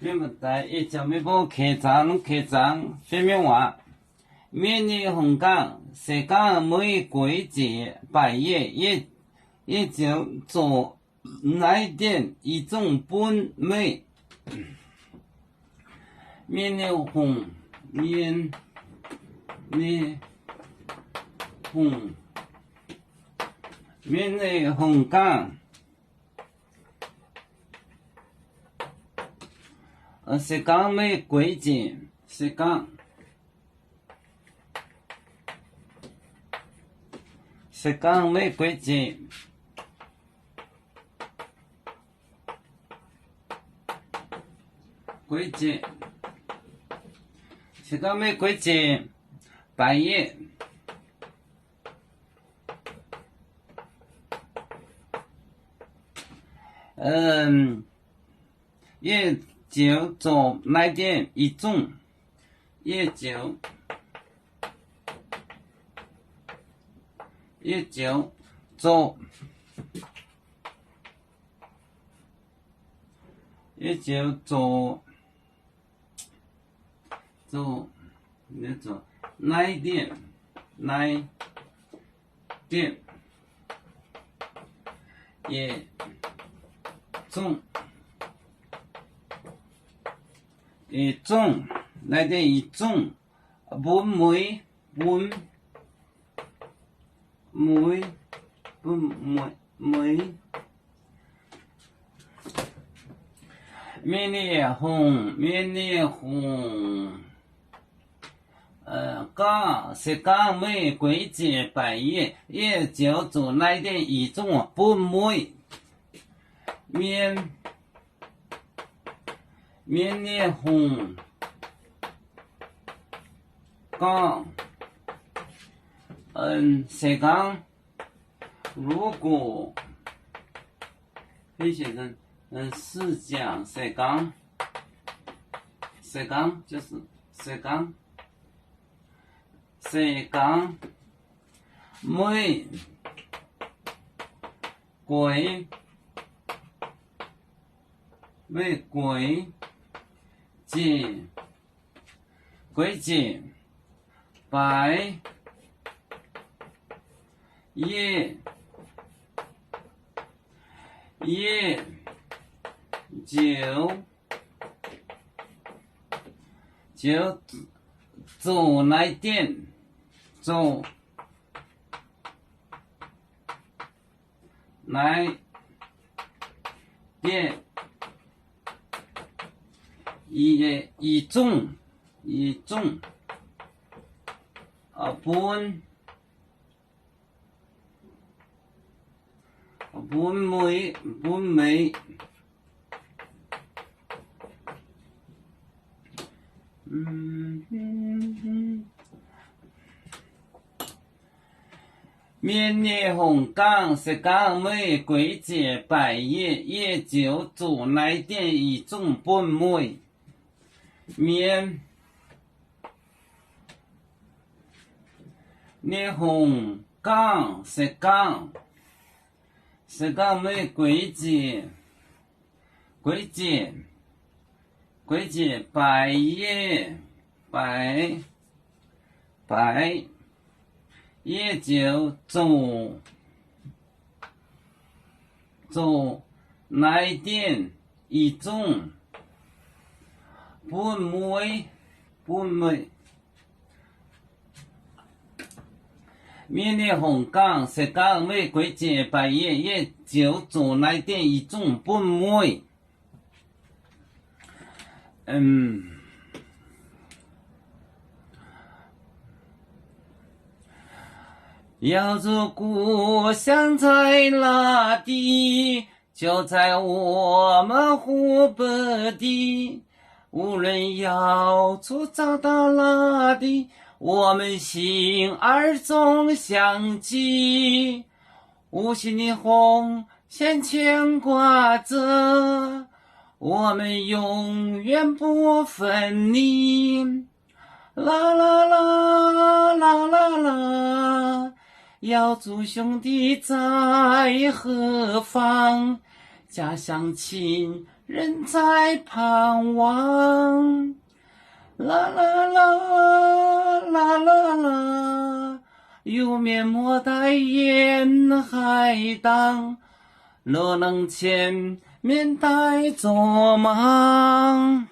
明不在一叫没不开张，说明话。明年红港，香港玫瑰节百叶也就做来点一种本美。明年红港。香港玫瑰节，香港玫瑰节，香港玫瑰节，百叶，也就做来点一种，也就做那种来点也种来点一种本梅明年红香港玫瑰节百叶也就做来点一种本梅明年红港香港如果黑先生是讲香港就是香港玫瑰节百叶就做来点一种本梅明年红港香港玫瑰节百叶也就做来点一种本梅明年红港香港玫瑰节百叶也就做来点一种本梅明年红港香港玫瑰节百叶也就做来点一种本梅要做故乡在哪里？就在我们湖北地。无论要处找到哪里，我们心儿总相系。无形的红线牵挂着，我们永远不分离。啦啦啦啦啦啦，要祝兄弟在何方？家乡亲人在盼望。啦啦啦啦啦啦，有面莫待沿海荡，若能前面带作忙。